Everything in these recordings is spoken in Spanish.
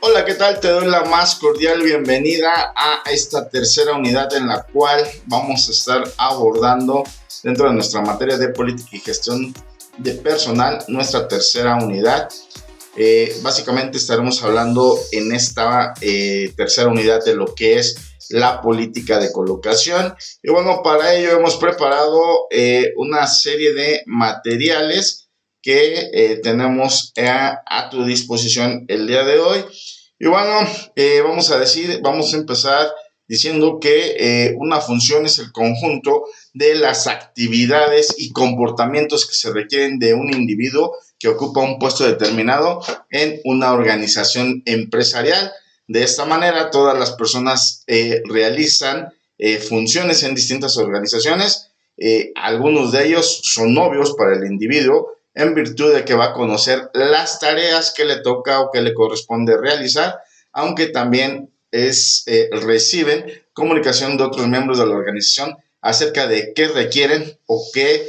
Hola, ¿qué tal? Te doy la más cordial bienvenida a esta tercera unidad en la cual vamos a estar abordando dentro de nuestra materia de política y gestión de personal, nuestra tercera unidad. Básicamente estaremos hablando en esta tercera unidad de lo que es la política de colocación. Y bueno, para ello hemos preparado una serie de materiales que tenemos a tu disposición el día de hoy. Y bueno, vamos a empezar diciendo que una función es el conjunto de las actividades y comportamientos que se requieren de un individuo que ocupa un puesto determinado en una organización empresarial. De esta manera, todas las personas realizan funciones en distintas organizaciones. Algunos de ellos son obvios para el individuo en virtud de que va a conocer las tareas que le toca o que le corresponde realizar, aunque también reciben comunicación de otros miembros de la organización acerca de qué requieren o qué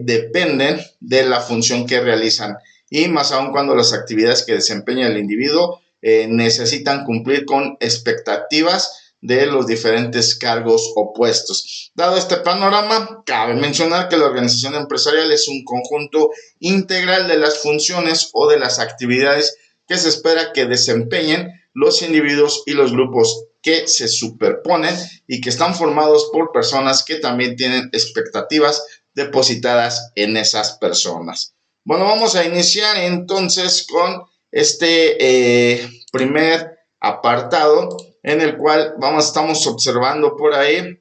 dependen de la función que realizan, y más aún cuando las actividades que desempeña el individuo necesitan cumplir con expectativas de los diferentes cargos o puestos. Dado este panorama, cabe mencionar que la organización empresarial es un conjunto integral de las funciones o de las actividades que se espera que desempeñen los individuos y los grupos que se superponen y que están formados por personas que también tienen expectativas depositadas en esas personas. Bueno, vamos a iniciar entonces con este primer apartado en el cual estamos observando por ahí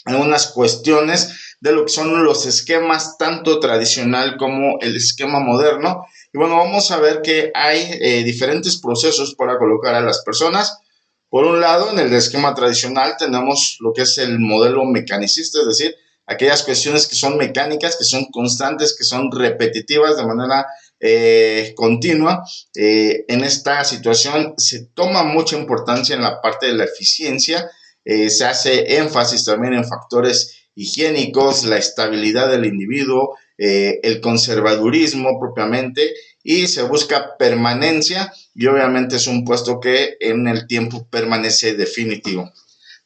algunas cuestiones de lo que son los esquemas tanto tradicional como el esquema moderno. Y bueno, vamos a ver que hay diferentes procesos para colocar a las personas. Por un lado, en el esquema tradicional tenemos lo que es el modelo mecanicista, es decir, aquellas cuestiones que son mecánicas, que son constantes, que son repetitivas de manera continua. En esta situación se toma mucha importancia en la parte de la eficiencia. Se hace énfasis también en factores higiénicos, la estabilidad del individuo, el conservadurismo propiamente, y se busca permanencia, y obviamente es un puesto que en el tiempo permanece definitivo.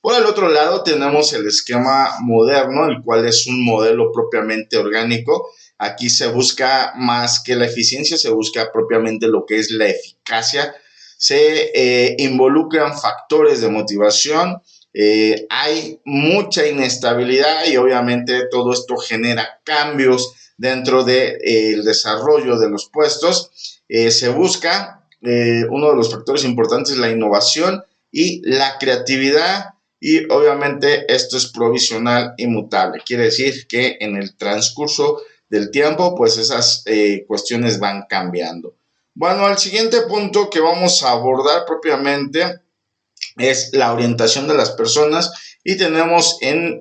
Por el otro lado tenemos el esquema moderno, el cual es un modelo propiamente orgánico. Aquí se busca más que la eficiencia, se busca propiamente lo que es la eficacia. Se involucran factores de motivación. Hay mucha inestabilidad y obviamente todo esto genera cambios dentro del desarrollo de los puestos. Se busca, uno de los factores importantes, la innovación y la creatividad, y obviamente esto es provisional y mutable. Quiere decir que en el transcurso del tiempo pues esas cuestiones van cambiando. Bueno, el siguiente punto que vamos a abordar propiamente es la orientación de las personas, y tenemos en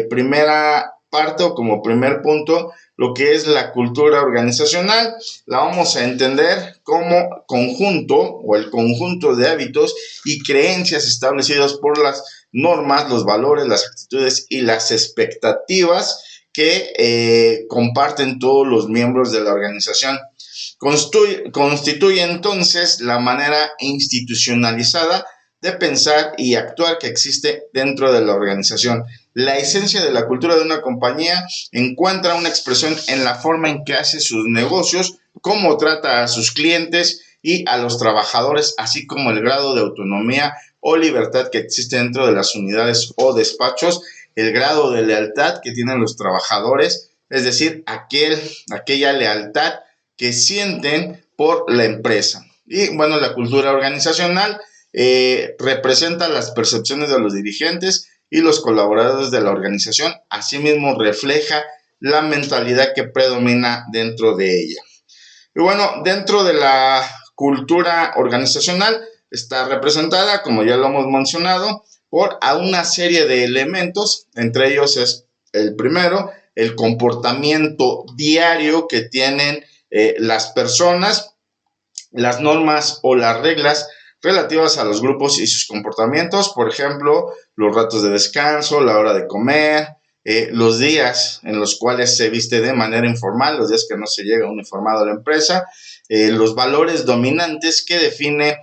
primera parte o como primer punto lo que es la cultura organizacional. La vamos a entender como conjunto o el conjunto de hábitos y creencias establecidos por las normas, los valores, las actitudes y las expectativas que comparten todos los miembros de la organización. Constituye entonces la manera institucionalizada de pensar y actuar que existe dentro de la organización. La esencia de la cultura de una compañía encuentra una expresión en la forma en que hace sus negocios, cómo trata a sus clientes y a los trabajadores, así como el grado de autonomía o libertad que existe dentro de las unidades o despachos, el grado de lealtad que tienen los trabajadores, es decir, aquella lealtad que sienten por la empresa. Y bueno, la cultura organizacional representa las percepciones de los dirigentes y los colaboradores de la organización. Asimismo, refleja la mentalidad que predomina dentro de ella. Y bueno, dentro de la cultura organizacional está representada, como ya lo hemos mencionado, por una serie de elementos. Entre ellos es el primero, el comportamiento diario que tienen las personas, las normas o las reglas relativas a los grupos y sus comportamientos. Por ejemplo, los ratos de descanso, la hora de comer, los días en los cuales se viste de manera informal, los días que no se llega uniformado a la empresa, los valores dominantes que define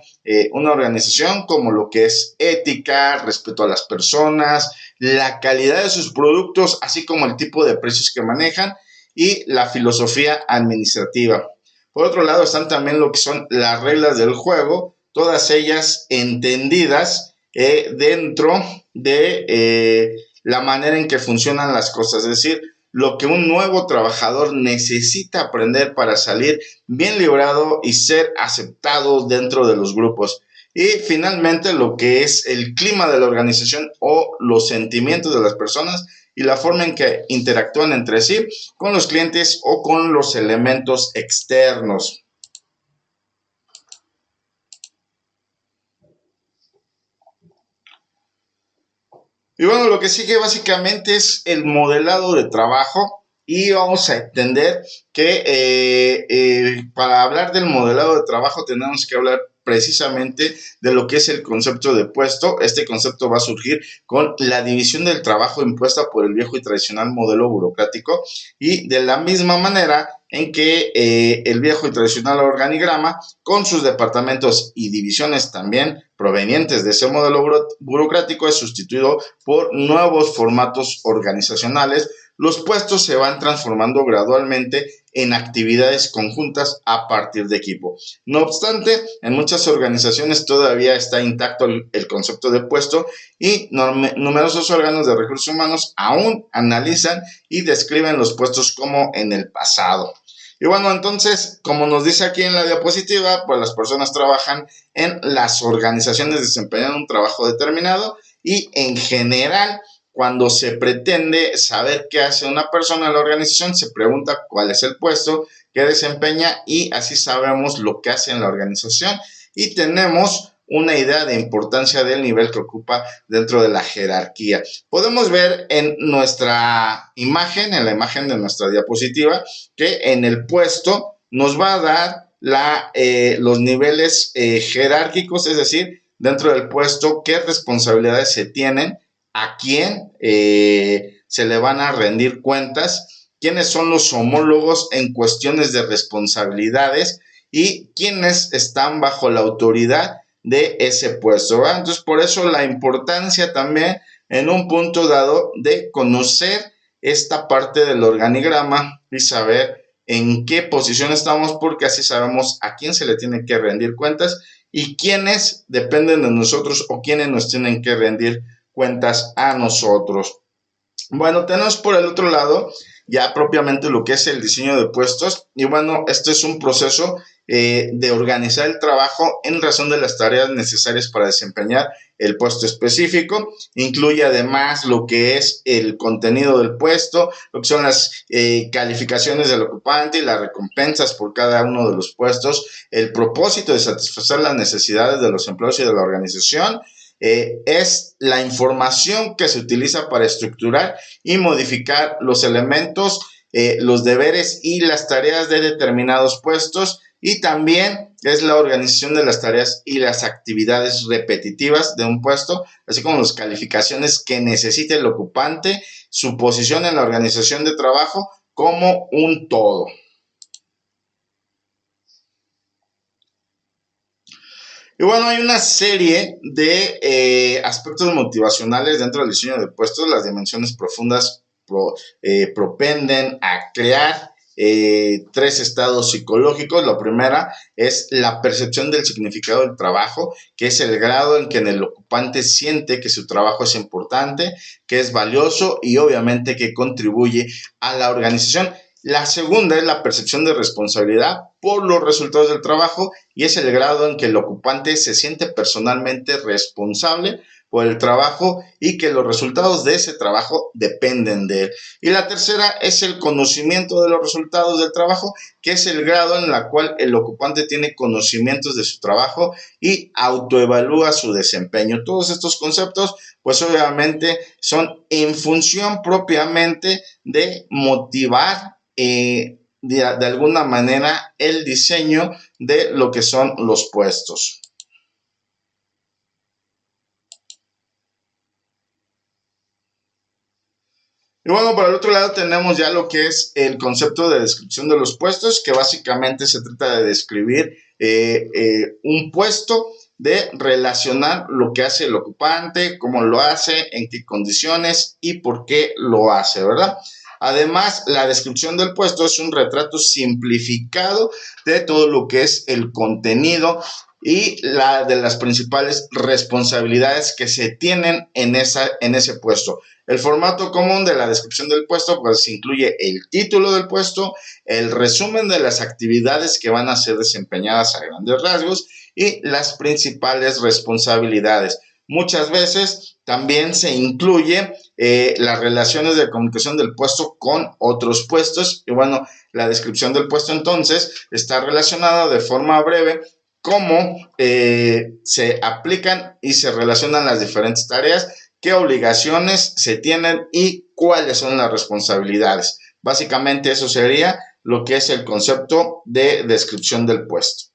una organización, como lo que es ética, respeto a las personas, la calidad de sus productos, así como el tipo de precios que manejan y la filosofía administrativa. Por otro lado están también lo que son las reglas del juego, todas ellas entendidas dentro de la manera en que funcionan las cosas, es decir, lo que un nuevo trabajador necesita aprender para salir bien librado y ser aceptado dentro de los grupos. Y finalmente lo que es el clima de la organización o los sentimientos de las personas y la forma en que interactúan entre sí con los clientes o con los elementos externos. Y bueno, lo que sigue básicamente es el modelado de trabajo y vamos a entender que para hablar del modelado de trabajo tenemos que hablar precisamente de lo que es el concepto de puesto. Este concepto va a surgir con la división del trabajo impuesta por el viejo y tradicional modelo burocrático y de la misma manera en que el viejo y tradicional organigrama con sus departamentos y divisiones también provenientes de ese modelo burocrático es sustituido por nuevos formatos organizacionales. Los puestos se van transformando gradualmente en actividades conjuntas a partir de equipo. No obstante, en muchas organizaciones todavía está intacto el concepto de puesto y numerosos órganos de recursos humanos aún analizan y describen los puestos como en el pasado. Y bueno, entonces, como nos dice aquí en la diapositiva, pues las personas trabajan en las organizaciones, desempeñan un trabajo determinado y en general, cuando se pretende saber qué hace una persona en la organización, se pregunta cuál es el puesto que desempeña y así sabemos lo que hace en la organización y tenemos una idea de importancia del nivel que ocupa dentro de la jerarquía. Podemos ver en nuestra imagen, en la imagen de nuestra diapositiva, que en el puesto nos va a dar los niveles jerárquicos, es decir, dentro del puesto, qué responsabilidades se tienen, a quién se le van a rendir cuentas, quiénes son los homólogos en cuestiones de responsabilidades y quiénes están bajo la autoridad de ese puesto, ¿verdad? Entonces, por eso la importancia también en un punto dado de conocer esta parte del organigrama y saber en qué posición estamos, porque así sabemos a quién se le tiene que rendir cuentas y quiénes dependen de nosotros o quiénes nos tienen que rendir cuentas a nosotros. Bueno, tenemos por el otro lado ya propiamente lo que es el diseño de puestos y bueno, esto es un proceso de organizar el trabajo en razón de las tareas necesarias para desempeñar el puesto específico. Incluye además lo que es el contenido del puesto, lo que son las calificaciones del ocupante y las recompensas por cada uno de los puestos, el propósito de satisfacer las necesidades de los empleados y de la organización. Es la información que se utiliza para estructurar y modificar los elementos, los deberes y las tareas de determinados puestos y también es la organización de las tareas y las actividades repetitivas de un puesto, así como las calificaciones que necesita el ocupante, su posición en la organización de trabajo como un todo. Y bueno, hay una serie de aspectos motivacionales dentro del diseño de puestos. Las dimensiones profundas propenden a crear tres estados psicológicos. La primera es la percepción del significado del trabajo, que es el grado en que el ocupante siente que su trabajo es importante, que es valioso y obviamente que contribuye a la organización. La segunda es la percepción de responsabilidad por los resultados del trabajo y es el grado en que el ocupante se siente personalmente responsable por el trabajo y que los resultados de ese trabajo dependen de él. Y la tercera es el conocimiento de los resultados del trabajo, que es el grado en el cual el ocupante tiene conocimientos de su trabajo y autoevalúa su desempeño. Todos estos conceptos, pues obviamente son en función propiamente de motivar de alguna manera el diseño de lo que son los puestos. Y Y bueno, por el otro lado tenemos ya lo que es el concepto de descripción de los puestos, que básicamente se trata de describir un puesto, de relacionar lo que hace el ocupante, cómo lo hace, en qué condiciones y por qué lo hace, ¿verdad? Además, la descripción del puesto es un retrato simplificado de todo lo que es el contenido y la de las principales responsabilidades que se tienen en ese puesto. El formato común de la descripción del puesto pues incluye el título del puesto, el resumen de las actividades que van a ser desempeñadas a grandes rasgos y las principales responsabilidades. Muchas veces también se incluye las relaciones de comunicación del puesto con otros puestos y bueno, la descripción del puesto entonces está relacionada de forma breve cómo se aplican y se relacionan las diferentes tareas, qué obligaciones se tienen y cuáles son las responsabilidades. Básicamente eso sería lo que es el concepto de descripción del puesto.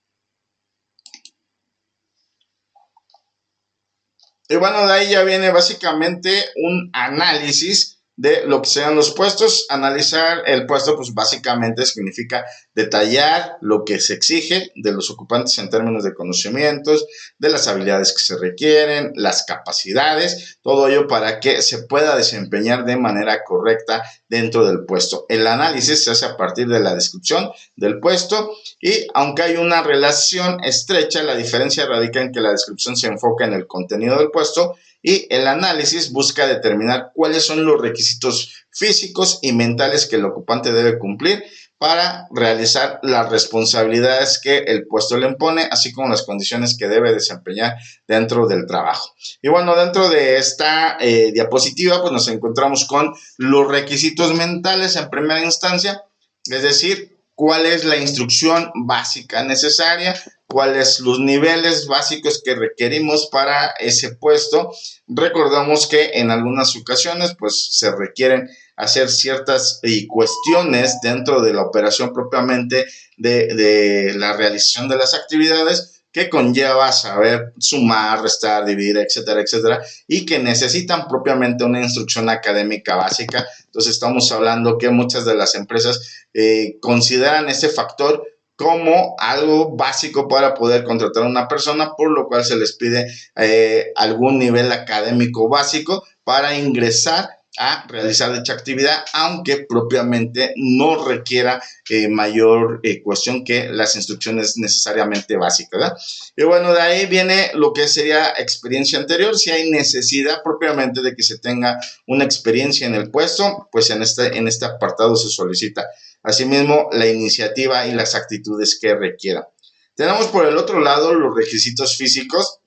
Y bueno, de ahí ya viene básicamente un análisis de lo que sean los puestos. Analizar el puesto, pues básicamente significa detallar lo que se exige de los ocupantes en términos de conocimientos, de las habilidades que se requieren, las capacidades, todo ello para que se pueda desempeñar de manera correcta dentro del puesto. El análisis se hace a partir de la descripción del puesto y aunque hay una relación estrecha, la diferencia radica en que la descripción se enfoca en el contenido del puesto y el análisis busca determinar cuáles son los requisitos físicos y mentales que el ocupante debe cumplir para realizar las responsabilidades que el puesto le impone, así como las condiciones que debe desempeñar dentro del trabajo. Y bueno, dentro de esta diapositiva, pues nos encontramos con los requisitos mentales en primera instancia, es decir, cuál es la instrucción básica necesaria, cuáles los niveles básicos que requerimos para ese puesto. Recordamos que en algunas ocasiones pues se requieren hacer ciertas cuestiones dentro de la operación propiamente de la realización de las actividades que conlleva saber sumar, restar, dividir, etcétera, etcétera, y que necesitan propiamente una instrucción académica básica. Entonces estamos hablando que muchas de las empresas consideran este factor como algo básico para poder contratar a una persona, por lo cual se les pide algún nivel académico básico para ingresar a realizar dicha actividad, aunque propiamente no requiera mayor cuestión que las instrucciones necesariamente básicas, ¿verdad? Y bueno, de ahí viene lo que sería experiencia anterior. Si hay necesidad propiamente de que se tenga una experiencia en el puesto, pues en este apartado se solicita. Asimismo, la iniciativa y las actitudes que requieran. Tenemos por el otro lado los requisitos físicos.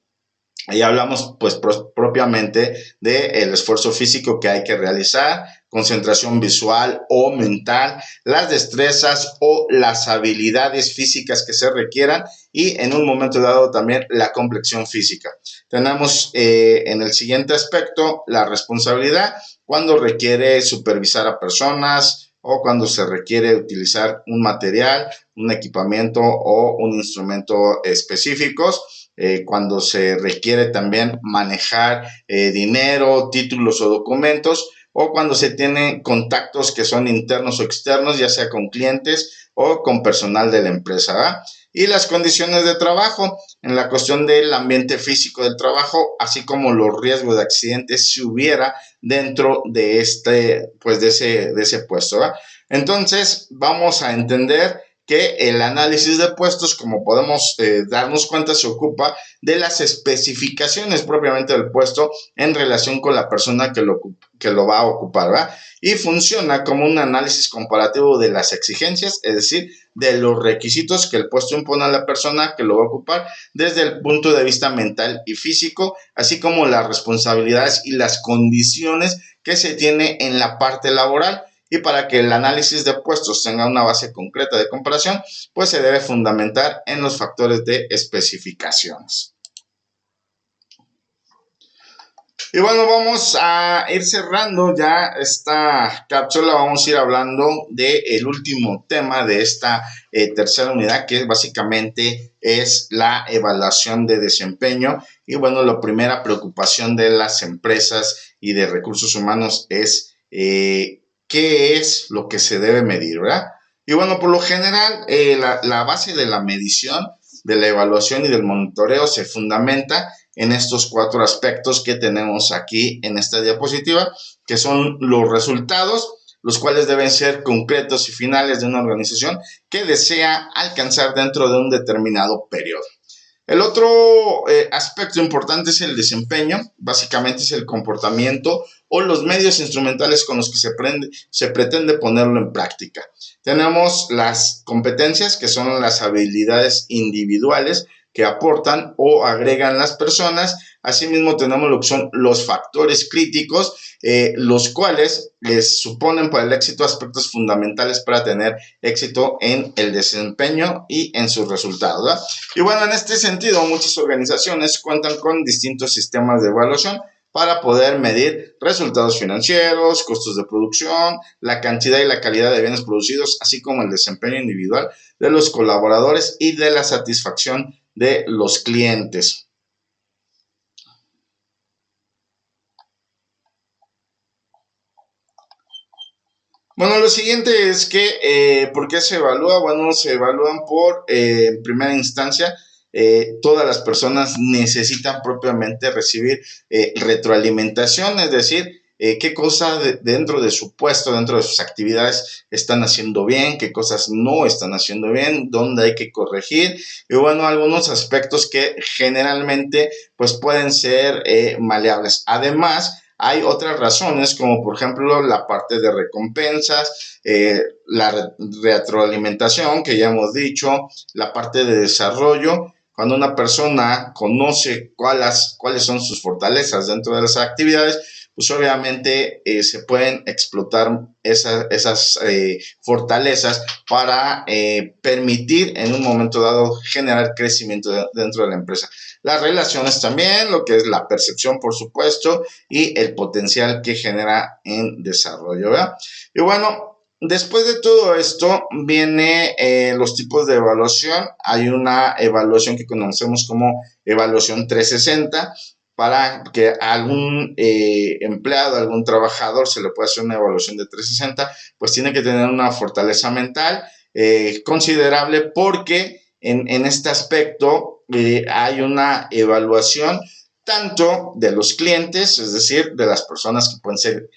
Ahí hablamos pues propiamente del esfuerzo físico que hay que realizar, concentración visual o mental, las destrezas o las habilidades físicas que se requieran y en un momento dado también la complexión física. Tenemos en el siguiente aspecto la responsabilidad, cuando requiere supervisar a personas o cuando se requiere utilizar un material, un equipamiento o un instrumento específicos. Cuando se requiere también manejar dinero, títulos o documentos, o cuando se tienen contactos que son internos o externos, ya sea con clientes o con personal de la empresa, ¿verdad? Y las condiciones de trabajo, en la cuestión del ambiente físico del trabajo, así como los riesgos de accidentes si hubiera dentro de ese puesto, ¿verdad? Entonces, vamos a entender que el análisis de puestos, como podemos darnos cuenta, se ocupa de las especificaciones propiamente del puesto en relación con la persona que lo va a ocupar, ¿verdad? Y funciona como un análisis comparativo de las exigencias, es decir, de los requisitos que el puesto impone a la persona que lo va a ocupar desde el punto de vista mental y físico, así como las responsabilidades y las condiciones que se tiene en la parte laboral. Y para que el análisis de puestos tenga una base concreta de comparación, pues se debe fundamentar en los factores de especificaciones. Y bueno, vamos a ir cerrando ya esta cápsula. Vamos a ir hablando del último tema de esta tercera unidad, que básicamente es la evaluación de desempeño. Y bueno, la primera preocupación de las empresas y de recursos humanos es qué es lo que se debe medir, ¿verdad? Y bueno, por lo general, la base de la medición, de la evaluación y del monitoreo se fundamenta en estos 4 aspectos que tenemos aquí en esta diapositiva, que son los resultados, los cuales deben ser concretos y finales de una organización que desea alcanzar dentro de un determinado periodo. El otro aspecto importante es el desempeño, básicamente es el comportamiento o los medios instrumentales con los que se pretende ponerlo en práctica. Tenemos las competencias, que son las habilidades individuales que aportan o agregan las personas. Asimismo, tenemos lo que son los factores críticos, los cuales suponen para el éxito aspectos fundamentales para tener éxito en el desempeño y en sus resultados, ¿verdad? Y bueno, en este sentido, muchas organizaciones cuentan con distintos sistemas de evaluación para poder medir resultados financieros, costos de producción, la cantidad y la calidad de bienes producidos, así como el desempeño individual de los colaboradores y de la satisfacción de los clientes. Bueno, lo siguiente es que, ¿por qué se evalúa? Bueno, se evalúan por, en primera instancia, todas las personas necesitan propiamente recibir retroalimentación, es decir, qué cosas dentro de su puesto, dentro de sus actividades están haciendo bien, qué cosas no están haciendo bien, dónde hay que corregir, y bueno, algunos aspectos que generalmente pues pueden ser maleables. Además, hay otras razones, como por ejemplo la parte de recompensas, la retroalimentación, que ya hemos dicho, la parte de desarrollo. Cuando una persona conoce cuáles son sus fortalezas dentro de las actividades, pues obviamente se pueden explotar esas fortalezas para permitir en un momento dado generar crecimiento dentro de la empresa. Las relaciones también, lo que es la percepción, por supuesto, y el potencial que genera en desarrollo, ¿verdad? Y bueno, después de todo esto viene los tipos de evaluación. Hay una evaluación que conocemos como evaluación 360, para que a algún empleado, a algún trabajador se le pueda hacer una evaluación de 360, pues tiene que tener una fortaleza mental considerable, porque en este aspecto hay una evaluación tanto de los clientes, es decir, de las personas que pueden ser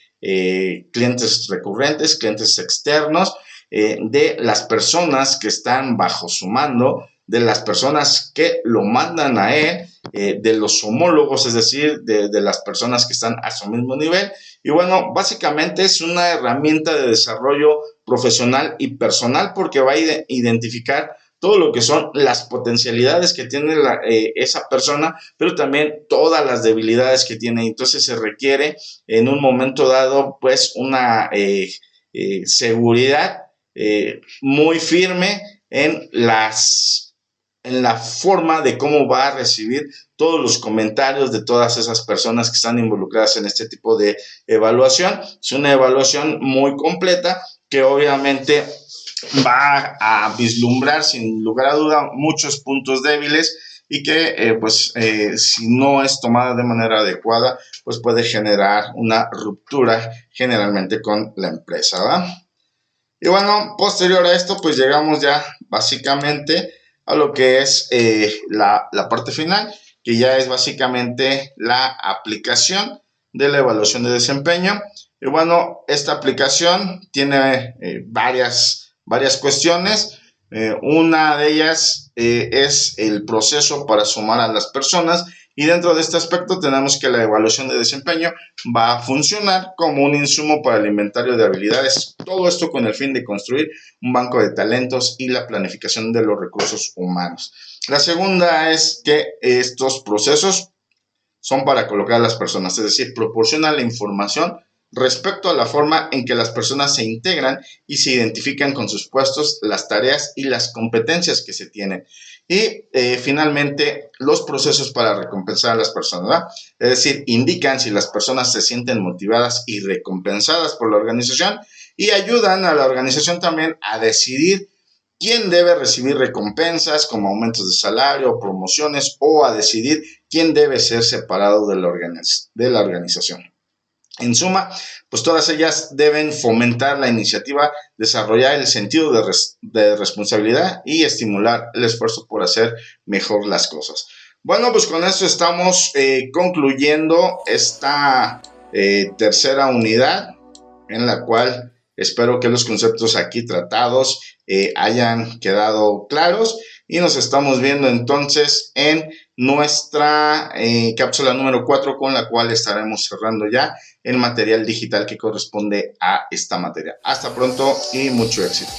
clientes recurrentes, clientes externos, de las personas que están bajo su mando, de las personas que lo mandan a él, de los homólogos, es decir, de las personas que están a su mismo nivel. Y bueno, básicamente es una herramienta de desarrollo profesional y personal, porque va a identificar todo lo que son las potencialidades que tiene esa persona, pero también todas las debilidades que tiene. Entonces se requiere en un momento dado pues una seguridad muy firme en la forma de cómo va a recibir todos los comentarios de todas esas personas que están involucradas en este tipo de evaluación. Es una evaluación muy completa que obviamente va a vislumbrar sin lugar a duda muchos puntos débiles, y que si no es tomada de manera adecuada, pues puede generar una ruptura generalmente con la empresa, ¿verdad? Y bueno, posterior a esto, pues llegamos ya básicamente a lo que es la parte final, que ya es básicamente la aplicación de la evaluación de desempeño. Y bueno, esta aplicación tiene varias cuestiones. Una de ellas es el proceso para sumar a las personas, y dentro de este aspecto tenemos que la evaluación de desempeño va a funcionar como un insumo para el inventario de habilidades, todo esto con el fin de construir un banco de talentos y la planificación de los recursos humanos. La segunda es que estos procesos son para colocar a las personas, es decir, proporciona la información respecto a la forma en que las personas se integran y se identifican con sus puestos, las tareas y las competencias que se tienen. Y finalmente, los procesos para recompensar a las personas, ¿verdad? Es decir, indican si las personas se sienten motivadas y recompensadas por la organización, y ayudan a la organización también a decidir quién debe recibir recompensas como aumentos de salario, promociones, o a decidir quién debe ser separado de la organización. En suma, pues todas ellas deben fomentar la iniciativa, desarrollar el sentido de responsabilidad y estimular el esfuerzo por hacer mejor las cosas. Bueno, pues con esto estamos concluyendo esta tercera unidad, en la cual espero que los conceptos aquí tratados hayan quedado claros, y nos estamos viendo entonces en nuestra cápsula número 4, con la cual estaremos cerrando ya el material digital que corresponde a esta materia. Hasta pronto y mucho éxito.